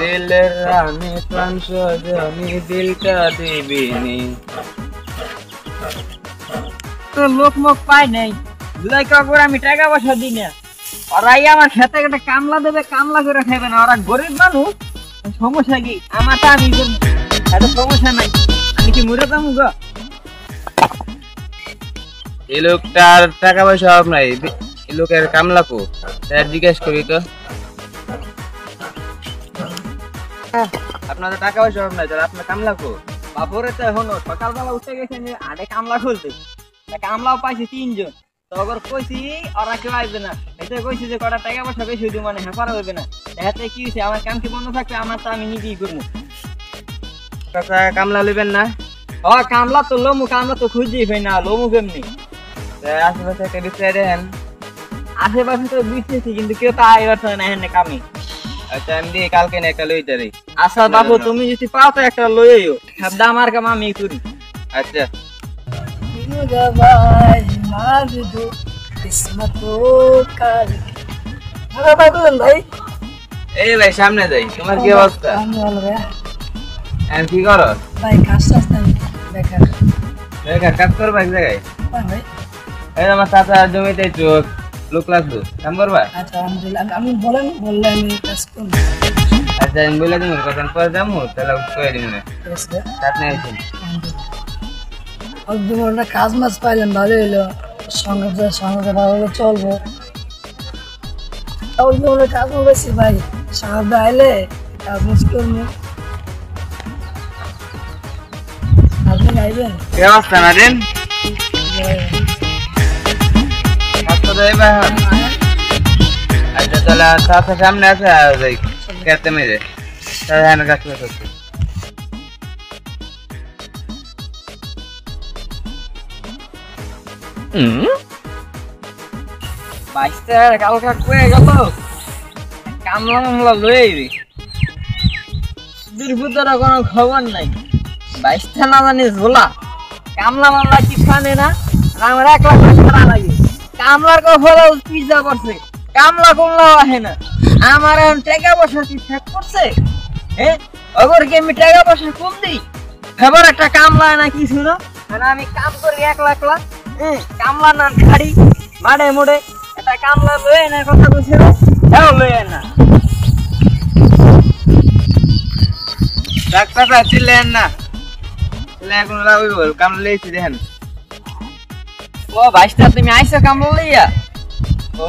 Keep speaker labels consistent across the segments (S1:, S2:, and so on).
S1: দিলের রানী প্রাণ সজনী দিলটা দিবিনি।
S2: তো লোক মুখ পাই নাই, দুলাই কাকুর আমি টাকা পয়সা দিই না। ওরাই আমার খেতে একটা কামলা দেবে, কামলা করে খাবে না। ওরা গরিব মানুষ, সমস্যা কি? আমারটা আমি করবো, এত সমস্যা নাই। আমি কি মরে যাবো গো?
S1: এই লোকটার টাকা পয়সা অভাব নাই, এই লোকের কামলা কো স্যার জিজ্ঞেস করি তো। আপনাদের টাকা পয়সা অভাব নাই, তাহলে আপনার কামলা কো?
S2: বাপরে তো এখনো সকালবেলা উঠে গেছে যে আড়ে কামলা খুলতে, কামলাও পাইছি 3 জন। তখন কইছি ওরা কেউ আসবে না, এতে কইছি যে কটা টাকা পয়সা বেশি হইতে মানে হেফার হবে না। এতে কি হয়েছে, আমার কাম কি বন্ধ থাকবে? আমার তো আমি নিজেই করবো।
S1: কামলা নেবেন না?
S2: ও কামলা তো লোমু, কামলা তো খুঁজেই পাই না, লোমু কেমনি?
S1: আশেপাশে একটা বিচার দেন।
S2: আশেপাশে তো বুঝতেছি, কিন্তু কেউ তো আইবার না এখানে কামে।
S1: আচ্ছা আমি দিয়ে কালকে না একটা লই তারি।
S2: আচ্ছা বাবু, তুমি যদি পাও তো একটা লই আইও, সাবদা আমার কাম আমি করি।
S1: আচ্ছা
S2: ভাই
S1: এই ভাই সামনে যাই, তোমার কি অবস্থা? কি করো
S2: ভাই? কাজ নাই, বেকার।
S1: বেকার কাজ করবা এক জায়গায়?
S2: ভাই
S1: এই আমার চাচা জমিতে চোখ লোক লাগতো, কাম করবা?
S2: আচ্ছা আমি বললে আমি কাজ করবো।
S1: আচ্ছা আমি বলে দিব, কখন পরে যাবো তাহলে কয়ে দিব না। আপনি আইছেন
S2: একটা কাজ মাছ পাইলাম, ভালো হইলো। সঙ্গে ভালো চলবো। কাজ বেশি ভাই, সাহায্য আইলে কাজ মাছ করবো। আপনি আইবেন?
S1: কি অবস্থা না দিন? আচ্ছা তাহলে চাচা সামনে আছে, যাই খেতে মেরে তাহলে হ্যাঁ কাজ করে করছি।
S2: বাইশটা কালকা কয়ে গেল, কামলা মামলা লয়ে আইবি। দুর্বুদ্ধর কোনো খবর নাই। বাইশটা না জানি ঝোলা, কামলা মামলা কি জানে না। আমার 1 লাখ টাকা লাগে, কামলার কখনো পিজা করছে, কামলা কমলাও আসে না। আমার এখন টাকা পয়সা কি ঠেক করছে? হ্যাঁ, অগর কি আমি টাকা পয়সা কম দিই? এবার একটা কামলা না কিছু না, আমি কাম করি 1 লাখ লাখ। কামলা না খাড়ি মাড়ে মোড়ে একটা কামলা লয়ে না, কথা বলছে হ্যাঁ লয়ে না।
S1: ডাক্তার চিনলেন না? এখন কামলা লেগেছি দেখেন।
S2: ও বাইশটা তুমি আইসো কামলা লইয়া?
S1: ও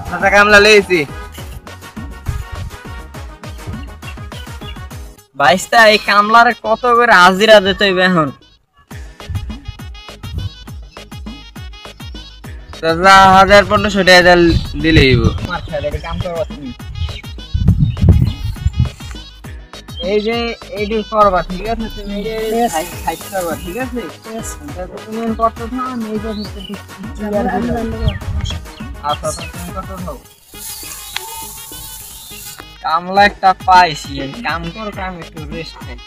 S1: চাচা কামলা লেগেছি।
S2: বাইশটা এই কামলার কত করে হাজিরা দিতে হইবে এখন?
S1: চাচা 1500 টাকা দিলেই
S2: কাম করবা তুমি। এই যে এইটি করবা, ঠিক আছে? তুমি করবা, ঠিক আছে? তুমি কত থাও, আমি এই আচ্ছা তুমি কত থাও। কামলা একটা পাইছি, কাম কর, কাম একটু রেস্ট নেই।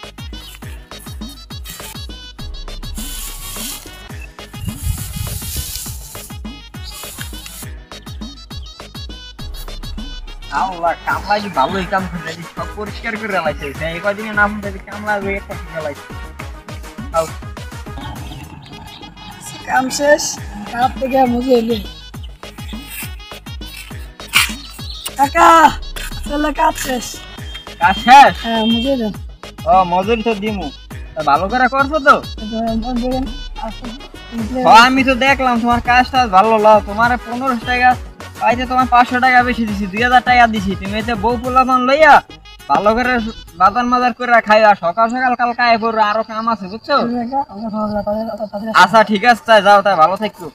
S2: কামলা কি ভালোই কাম করে, সব পরিষ্কার করে রাখছে। এই কদিনে নাম কামলা কাম শেষ, কাপ থেকে মুজে এলি কাকা, চলে কাজ শেষ। কাজ শেষ? হ্যাঁ মুজে দেন। ও মজুরি তো দিমু, ভালো করে করছো তো? আমি তো দেখলাম তোমার কাজটা ভালো লাও। তোমার 1500 টাকা পাইতে তোমার 500 টাকা বেশি দিছি, 2000 টাকা দিছি। তুমি এতে বউ পোলাপান লইয়া ভালো করে বাজার মাজার করে খাইয়া সকাল সকাল কালকে আয় পড়বে, আরো কাম আছে বুঝছো? আচ্ছা ঠিক আছে, যাও, তাই ভালো থাকো।